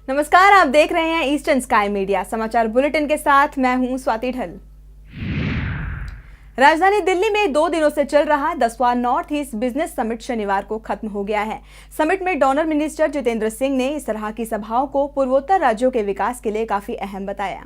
नमस्कार, आप देख रहे हैं ईस्टर्न स्काई मीडिया समाचार बुलेटिन के साथ मैं हूं स्वाति ढल। राजधानी दिल्ली में 2 दिनों से चल रहा 10वां नॉर्थ ईस्ट बिजनेस समिट शनिवार को खत्म हो गया है। समिट में डोनर मिनिस्टर जितेंद्र सिंह ने इस तरह की सभाओं को पूर्वोत्तर राज्यों के विकास के लिए काफी अहम बताया।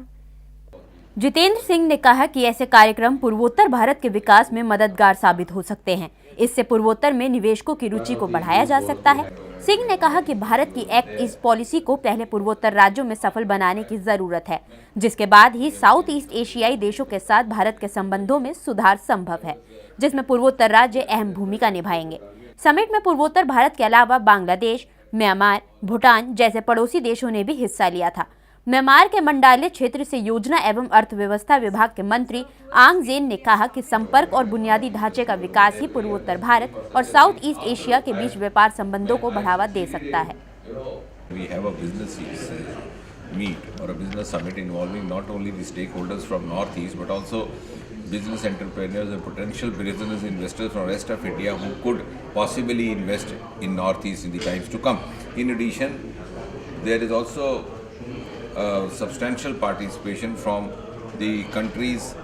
जितेंद्र सिंह ने कहा कि ऐसे कार्यक्रम पूर्वोत्तर भारत के विकास में मददगार साबित हो सकते हैं। इससे पूर्वोत्तर में निवेशकों की रुचि को बढ़ाया जा सकता है। सिंह ने कहा कि भारत की एक्ट ईस्ट पॉलिसी को पहले पूर्वोत्तर राज्यों में सफल बनाने की जरूरत है, जिसके बाद ही साउथ ईस्ट एशियाई देशों के साथ भारत के संबंधों में सुधार संभव है, जिसमें पूर्वोत्तर राज्य अहम भूमिका निभाएंगे। समिट में पूर्वोत्तर भारत के अलावा बांग्लादेश, म्यांमार, भूटान जैसे पड़ोसी देशों ने भी हिस्सा लिया था। म्यांमार के मंडाले क्षेत्र से योजना एवं अर्थव्यवस्था विभाग के मंत्री आंग जेन ने कहा कि संपर्क और बुनियादी ढांचे का विकास ही पूर्वोत्तर भारत और साउथ ईस्ट एशिया के बीच व्यापार संबंधों को बढ़ावा दे सकता है। We have a business meet or a business summit involving not only the stakeholders from Northeast but also business entrepreneurs and potential business investors from rest of India who could possibly invest in Northeast in the times to come. In addition, there is also substantial participation from the countries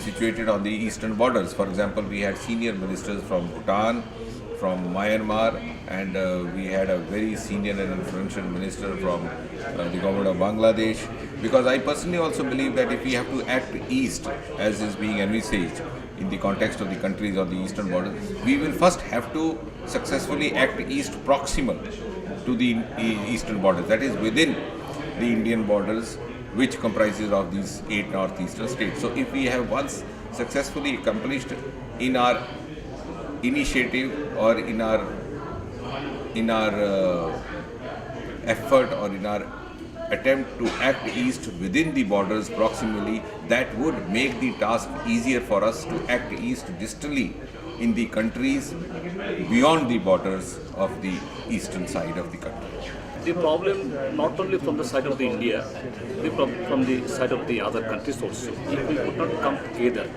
situated on the eastern borders. For example, we had senior ministers from Bhutan, from Myanmar, and we had a very senior and influential minister from the government of Bangladesh. Because I personally also believe that if we have to act east, as is being envisaged in the context of the countries on the eastern borders, we will first have to successfully act east proximal to the eastern borders, that is within the Indian borders, which comprises of these 8 northeastern states. So if we have once successfully accomplished in our initiative or in our effort or in our attempt to act east within the borders proximally, that would make the task easier for us to act east distally in the countries beyond the borders of the eastern side of the country. The problem not only from the side of the India, the problem from the side of the other countries also. If we could not come together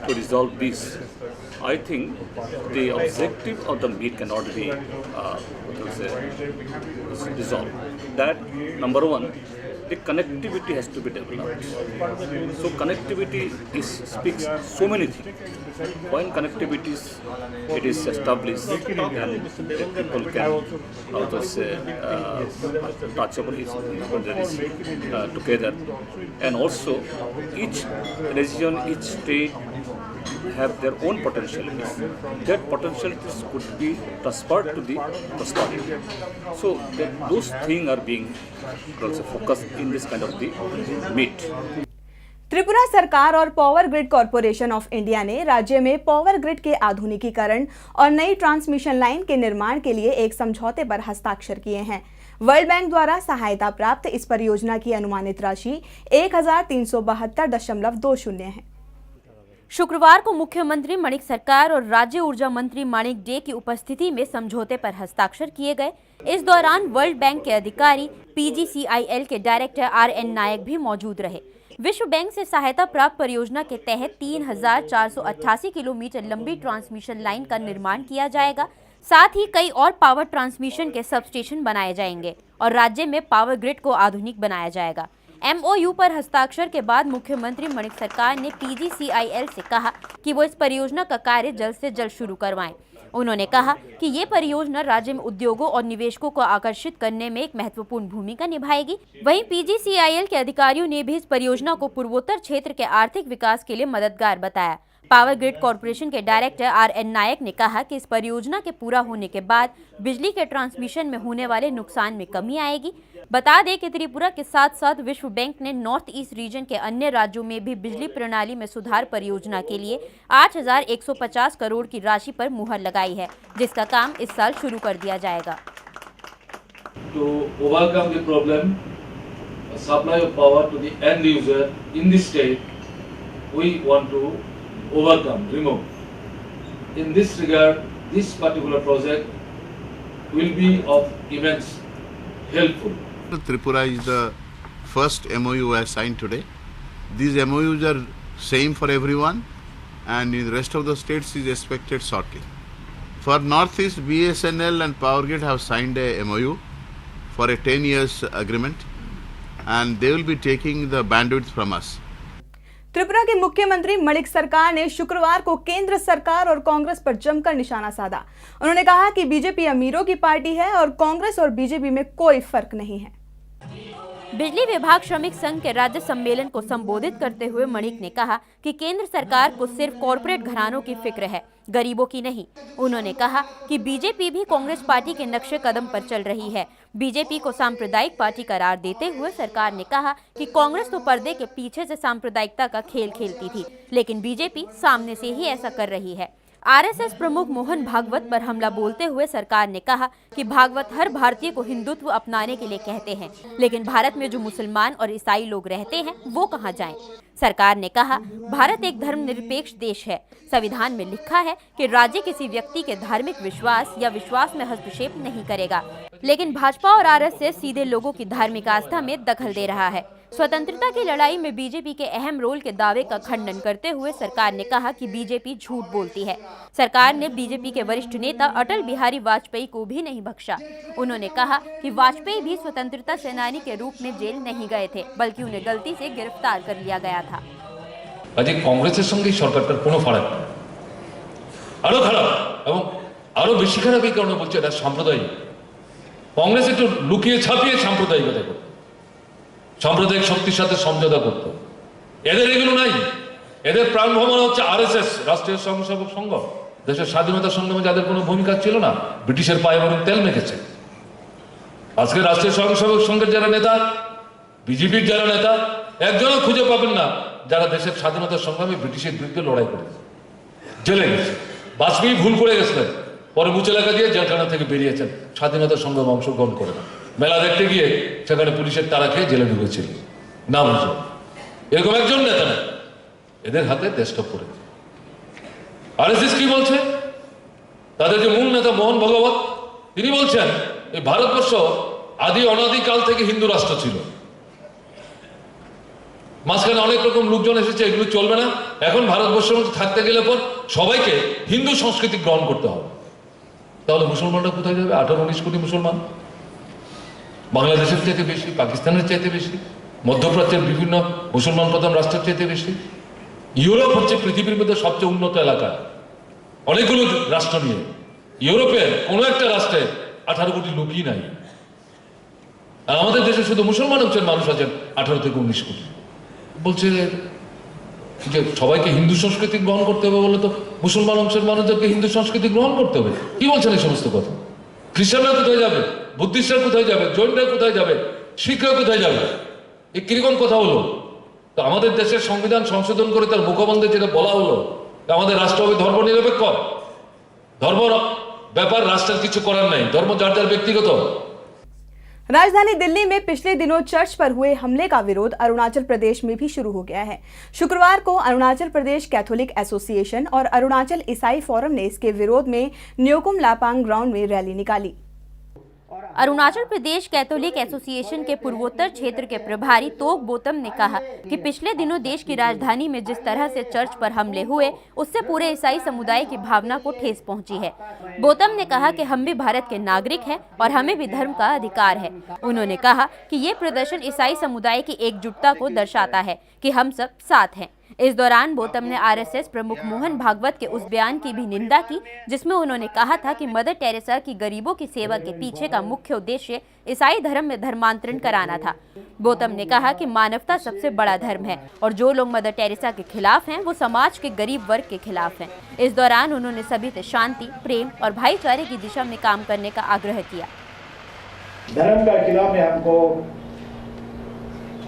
to resolve this, I think the objective of the meet cannot be resolved. That number one, the connectivity has to be developed. So connectivity speaks so many things. When connectivity is established, and people can also say touchable together, and also each region, each state have their own potentialities. That potentialities could be transferred to the prosperity. So those things are being also focused in this kind of the meet. Tripura सरकार और power grid corporation of India ने राज्य में power grid के आधुनिकीकरण और नई transmission line के निर्माण के लिए एक समझौते पर हस्ताक्षर किए हैं। वर्ल्ड बैंक द्वारा सहायता प्राप्त इस परियोजना की अनुमानित राशि 1372.20 है। शुक्रवार को मुख्यमंत्री मणिक सरकार और राज्य ऊर्जा मंत्री माणिक डे की उपस्थिति में समझौते पर हस्ताक्षर किए गए। इस दौरान वर्ल्ड बैंक के अधिकारी, PGCIL के डायरेक्टर RN नायक भी मौजूद रहे। विश्व बैंक से सहायता प्राप्त परियोजना के तहत 3488 किलोमीटर लंबी ट्रांसमिशन लाइन का निर्माण किया जाएगा। साथ ही कई और पावर ट्रांसमिशन के सबस्टेशन बनाए जाएंगे और राज्य में पावर ग्रिड को आधुनिक बनाया जाएगा। MOU पर हस्ताक्षर के बाद मुख्यमंत्री मणिक सरकार ने PGCIL से कहा कि वो इस परियोजना का कार्य जल्द से जल्द शुरू करवाएं। उन्होंने कहा कि ये परियोजना राज्य में उद्योगों और निवेशकों को आकर्षित करने में एक महत्वपूर्ण भूमिका निभाएगी। वहीं PGCIL के अधिकारियों ने भी इस परियोजना को पूर्वोत्तर क्षेत्र के आर्थिक विकास के लिए मददगार बताया। पावर ग्रिड कॉरपोरेशन के डायरेक्टर RN नायक ने कहा कि इस परियोजना के पूरा होने के बाद बिजली के ट्रांसमिशन में होने वाले नुकसान में कमी आएगी। बता दें कि त्रिपुरा के साथ साथ विश्व बैंक ने नॉर्थ ईस्ट रीजन के अन्य राज्यों में भी बिजली प्रणाली में सुधार परियोजना के लिए 8150 करोड़ की राशि पर मुहर लगाई है, जिसका काम इस साल शुरू कर दिया जाएगा। To overcome the problem, supply of power to the end user in the state, we want to remove. In this regard, this particular project will be of immense helpful. Tripura is the first MOU I signed today. These MOUs are same for everyone, and in the rest of the states is expected shortly. For Northeast, BSNL and Power Grid have signed a MOU for a 10 years agreement, and they will be taking the bandwidth from us. Tripura के मुख्यमंत्री मणिक सरकार ने शुक्रवार को केंद्र सरकार और कांग्रेस पर जमकर निशाना साधा। उन्होंने कहा कि बीजेपी अमीरों की पार्टी है और कांग्रेस और बीजेपी में कोई फर्क नहीं है। बिजली विभाग श्रमिक संघ के राज्य सम्मेलन को संबोधित करते हुए मणिक ने कहा कि केंद्र सरकार को सिर्फ कॉरपोरेट घरानों की फिक्र है, गरीबों की नहीं। उन्होंने कहा कि बीजेपी भी कांग्रेस पार्टी के नक्शे कदम पर चल रही है। बीजेपी को सांप्रदायिक पार्टी करार देते हुए सरकार ने कहा कि कांग्रेस तो पर्दे के पीछे से सांप्रदायिकता का खेल खेलती थी, लेकिन बीजेपी सामने से ही ऐसा कर रही है। आरएसएस प्रमुख मोहन भागवत पर हमला बोलते हुए सरकार ने कहा कि भागवत हर भारतीय को हिंदुत्व अपनाने के लिए कहते हैं, लेकिन भारत में जो मुसलमान और ईसाई लोग रहते हैं वो कहां जाएं? सरकार ने कहा, भारत एक धर्मनिरपेक्ष देश है। संविधान में लिखा है कि राज्य किसी व्यक्ति के धार्मिक विश्वास या विश्वास में हस्तक्षेप नहीं करेगा, लेकिन भाजपा और आरएसएस सीधे लोगों की धार्मिक आस्था में दखल दे रहा है। स्वतंत्रता की लड़ाई में बीजेपी के अहम रोल के दावे का खंडन करते हुए सरकार ने कहा कि बीजेपी झूठ बोलती है। सरकार ने बीजेपी के वरिष्ठ नेता अटल बिहारी वाजपेयी को भी नहीं बख्शा। उन्होंने कहा कि वाजपेयी भी स्वतंत्रता सेनानी के रूप में जेल नहीं गए थे, बल्कि उन्हें गलती से गिरफ्तार कर लिया गया था। अजय कांग्रेसेर संगे सरकारটার কোনো ফারাক নেই, আরো খারাপ এবং আরো বেশি খারাপ এই কারণে বলছে এটা সাম্প্রদায়িক। কংগ্রেস একটু লুকিয়ে ছাপিয়ে সাম্প্রদায়িকতা করত, সাম্প্রদায়িক শক্তির সাথে সমঝোতা করত। এদের এগুলো নাই। এদের প্রাণ ভ্রমণ হচ্ছে আরএসএস, রাষ্ট্রীয় স্বয়ংসেবক সংঘ। দেশের স্বাধীনতা সংগ্রামে যাদের কোনো ভূমিকা ছিল না, ব্রিটিশের পায়ে বরং তেল মেখেছে। আজকে রাষ্ট্রীয় স্বয়ংসেবক সংঘের যারা নেতা, বিজেপির যারা নেতা, একজনও খুঁজে পাবেন না যারা দেশের স্বাধীনতা সংগ্রামে ব্রিটিশের বিরুদ্ধে লড়াই করেছে। জেলে গেছে। বাজপেয়ী ভুল করে গেছিলেন, পরে মুচে লাগা দিয়ে জেলখানা থেকে বেরিয়েছেন, স্বাধীনতা সংগ্রামে অংশগ্রহণ করে না। মেলা দেখতে গিয়ে সেখানে পুলিশের তাড়া খেয়ে জেলে ঢুকেছিল না বুঝো। এরকম একজন নেতা না, এদের হাতে দেশটা পড়েছে। আরএসএস কি বলছে? তাদের যে মূল নেতা মোহন ভাগবত, তিনি বলছেন এই ভারতবর্ষ আদি অনাদিকাল থেকে হিন্দু রাষ্ট্র ছিল। মাঝখানে অনেক রকম লোকজন এসেছে, এগুলো চলবে না। এখন ভারতবর্ষের মধ্যে থাকতে গেলে পর সবাইকে হিন্দু সংস্কৃতি গ্রহণ করতে হবে। তাহলে মুসলমানরা কোথায় যাবে? 18-19 কোটি মুসলমান, বাংলাদেশের চাইতে বেশি, পাকিস্তানের চাইতে বেশি, মধ্যপ্রাচ্যের বিভিন্ন মুসলমান প্রধান রাষ্ট্রের চাইতে বেশি। ইউরোপ হচ্ছে পৃথিবীর মধ্যে সবচেয়ে উন্নত এলাকা, অনেকগুলো রাষ্ট্র নিয়ে। ইউরোপের কোনো একটা রাষ্ট্রে 18 কোটি লোকই নাই, আর আমাদের দেশে শুধু মুসলমান হচ্ছেন মানুষ আছেন 18 থেকে 19 কোটি। বলছে যে সবাইকে হিন্দু সংস্কৃতি গ্রহণ করতে হবে বলে তো মুসলমান অংশের মানুষদেরকে হিন্দু সংস্কৃতি গ্রহণ করতে হবে। কি বলছেন এই সমস্ত কথা? খ্রিস্টানরা কোথায় যাবে? বুদ্ধিস্টরা কোথায় যাবে? জৈনরা কোথায় যাবে? শিখরা কোথায় যাবে? এই কিরকম কথা হলো? তো আমাদের দেশের সংবিধান সংশোধন করে তার মুখবন্ধে যেটা বলা হলো, আমাদের রাষ্ট্র হবে ধর্ম নিরপেক্ষ। ধর্ম ব্যাপার রাষ্ট্রের কিছু করার নাই, ধর্ম যার যার ব্যক্তিগত। राजधानी दिल्ली में पिछले दिनों चर्च पर हुए हमले का विरोध अरुणाचल प्रदेश में भी शुरू हो गया है। शुक्रवार को अरुणाचल प्रदेश कैथोलिक एसोसिएशन और अरुणाचल ईसाई फोरम ने इसके विरोध में न्योकुम लापांग ग्राउंड में रैली निकाली। अरुणाचल प्रदेश कैथोलिक एसोसिएशन के पूर्वोत्तर क्षेत्र के प्रभारी तोक बोतम ने कहा कि पिछले दिनों देश की राजधानी में जिस तरह से चर्च पर हमले हुए, उससे पूरे ईसाई समुदाय की भावना को ठेस पहुंची है। बोतम ने कहा कि हम भी भारत के नागरिक हैं और हमें भी धर्म का अधिकार है। उन्होंने कहा कि ये प्रदर्शन ईसाई समुदाय की एकजुटता को दर्शाता है कि हम सब साथ हैं। इस दौरान बोतम ने आरएसएस प्रमुख मोहन भागवत के उस बयान की भी निंदा की, जिसमें उन्होंने कहा था कि मदर टेरेसा की गरीबों की सेवा के पीछे का मुख्य उद्देश्य ईसाई धर्म में धर्मांतरण कराना था। बोतम ने कहा कि मानवता सबसे बड़ा धर्म है और जो लोग मदर टेरेसा के खिलाफ हैं वो समाज के गरीब वर्ग के खिलाफ हैं। इस दौरान उन्होंने सभी से शांति, प्रेम और भाईचारे की दिशा में काम करने का आग्रह किया। धर्म का खिलाफ में हमको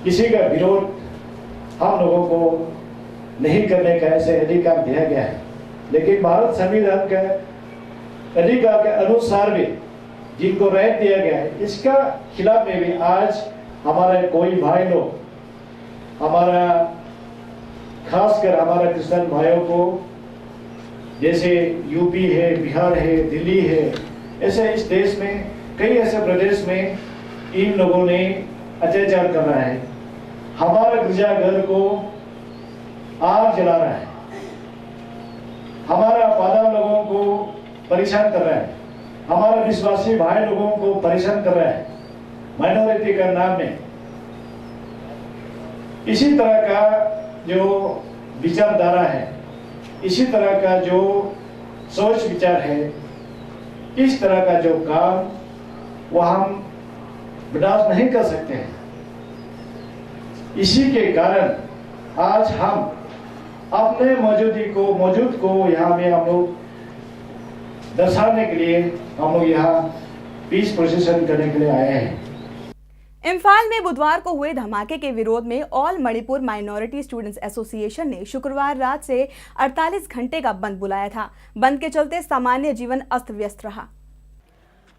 किसी का विरोध हम लोगों को नहीं करने का ऐसे अधिकार दिया गया है, लेकिन भारत संविधान के अधिकार के अनुसार भी जिनको राइट दिया गया है, इसका खिलाफ में भी आज हमारे कोई भाई लोग, हमारा खासकर हमारा क्रिश्चियन भाइयों को, जैसे यूपी है, बिहार है, दिल्ली है, ऐसे इस देश में कई ऐसे प्रदेश में इन लोगों ने अत्याचार कर रहा है। हमारा गिरजाघर को आग जला रहा है, हमारा पादा लोगों को परेशान कर रहा है, हमारे विश्वासी भाई लोगों को परेशान कर रहा है। माइनॉरिटी का नाम में इसी तरह का जो विचारधारा है, इसी तरह का जो सोच विचार है, इस तरह का जो काम वो हम बर्दाश्त नहीं कर सकते हैं। इसी के कारण आज हम अपने मौजूद को यहाँ में हम लोग दर्शाने के लिए हम लोग यहाँ पीस प्रोसेसन करने के लिए आए हैं। इम्फाल में बुधवार को हुए धमाके के विरोध में all Manipur minority students association ने शुक्रवार रात से 48 घंटे का बंद बुलाया था। बंद के चलते सामान्य जीवन अस्त व्यस्त रहा।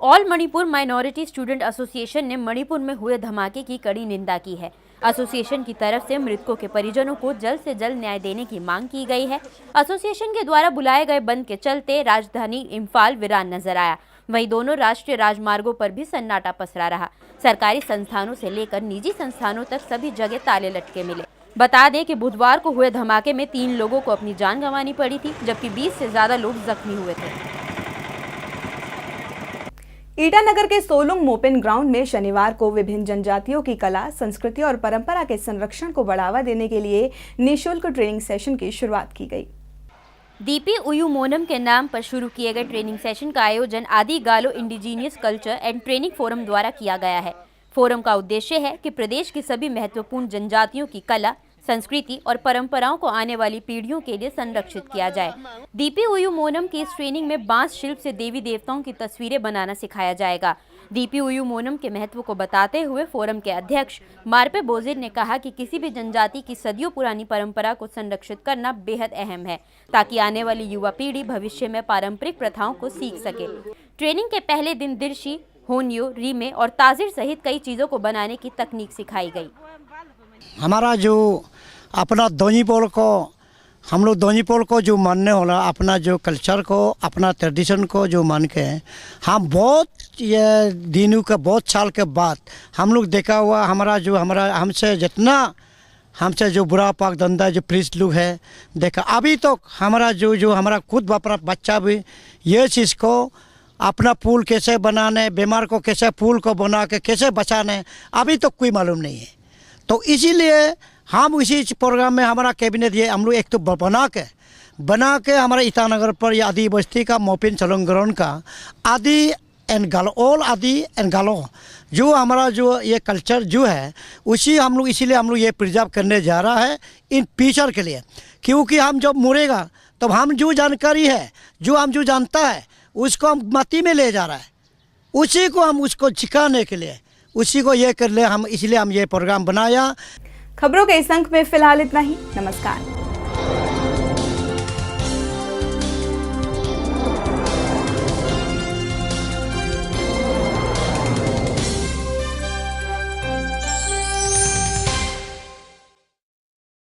All Manipur minority student association ने मणिपुर में हुए धमाके की कड़ी निंदा की है। एसोसिएशन की तरफ से मृतकों के परिजनों को जल्द से जल्द न्याय देने की मांग की गई है। एसोसिएशन के द्वारा बुलाए गए बंद के चलते राजधानी इम्फाल वीरान नजर आया। वहीं दोनों राष्ट्रीय राजमार्गों पर भी सन्नाटा पसरा रहा। सरकारी संस्थानों से लेकर निजी संस्थानों तक सभी जगह ताले लटके मिले। बता दें कि बुधवार को हुए धमाके में 3 लोगों को अपनी जान गंवानी पड़ी थी, जबकि 20 से ज्यादा लोग जख्मी हुए थे। ईटानगर के सोलुंग मोपेन ग्राउंड में शनिवार को विभिन्न जनजातियों की कला, संस्कृति और परंपरा के संरक्षण को बढ़ावा देने के लिए निःशुल्क ट्रेनिंग सेशन की शुरुआत की गई। दीपी उयू मोनम के नाम पर शुरू किए गए ट्रेनिंग सेशन का आयोजन आदि गालो indigenous culture and training forum द्वारा किया गया है। फोरम का उद्देश्य है कि प्रदेश की सभी महत्वपूर्ण जनजातियों की कला, संस्कृति और परंपराओं को आने वाली पीढ़ियों के लिए संरक्षित किया जाए। दीपी उयू मोनम की इस ट्रेनिंग में बांस शिल्प से देवी देवताओं की तस्वीरें बनाना सिखाया जाएगा। दीपी उयू मोनम के महत्व को बताते हुए फोरम के अध्यक्ष मार्पे बोजिर ने कहा कि किसी भी जनजाति की सदियों पुरानी परंपरा को संरक्षित करना बेहद अहम है, ताकि आने वाली युवा पीढ़ी भविष्य में पारंपरिक प्रथाओं को सीख सके। ट्रेनिंग के पहले दिन दिरशी, होनियो, रीमे और ताजिर सहित कई चीजों को बनाने की तकनीक सिखाई गई। हमारा जो अपना दोनीपोल को, हम लोग दोनीपोल को जो मानने वाला, अपना जो कल्चर को, अपना ट्रेडिशन को जो मान के हम बहुत ये दिनों के बहुत साल के बाद हम लोग देखा हुआ हमारा हमसे जो बुरा पाक धंधा जो प्रीस्ट लोग है देखा, अभी तो हमारा जो हमारा खुद बच्चा भी ये चीज़ को अपना पुल कैसे बनाने, बीमार को कैसे पुल को बना के कैसे बचाने अभी तो कोई मालूम नहीं है। तो इसीलिए हम इसी प्रोग्राम में हमारा कैबिनेट ये हम लोग एक तो बना के हमारा ईटानगर पर ये आदि बस्ती का मोपिन सोलुंग ग्राउंड का आदि एंड गालो, ऑल आदि एंड गालो जो हमारा जो ये कल्चर जो है उसी हम लोग इसीलिए हम लोग ये प्रिजर्व करने जा रहा है इन फ्यूचर के लिए, क्योंकि हम जब मरेगा तब हम जो जानकारी है, जो हम जो जानता है उसको हम माटी में ले जा रहा है, उसी को हम उसको सिखाने के लिए उसी को ये कर ले हम, इसलिए हम ये प्रोग्राम बनाया। खबरों के इस अंक में फिलहाल इतना ही। नमस्कार।